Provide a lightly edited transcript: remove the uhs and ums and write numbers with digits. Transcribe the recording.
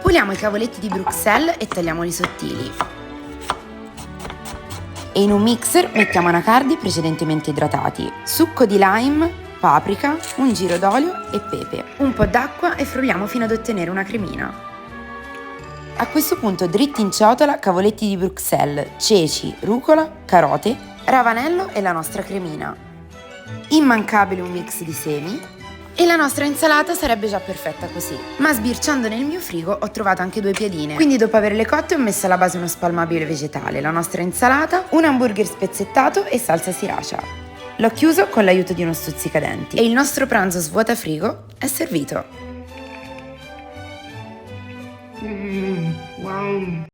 Puliamo i cavoletti di Bruxelles e tagliamoli sottili. E in un mixer mettiamo anacardi precedentemente idratati, succo di lime, paprika, un giro d'olio e pepe, un po' d'acqua e frulliamo fino ad ottenere una cremina. A questo punto dritti in ciotola cavoletti di Bruxelles, ceci, rucola, carote, ravanello e la nostra cremina. Immancabile un mix di semi e la nostra insalata sarebbe già perfetta così. Ma sbirciando nel mio frigo ho trovato anche 2 piadine, quindi dopo averle cotte ho messo alla base uno spalmabile vegetale, la nostra insalata, un hamburger spezzettato e salsa sriracha. L'ho chiuso con l'aiuto di uno stuzzicadenti e il nostro pranzo svuota frigo è servito. Wow.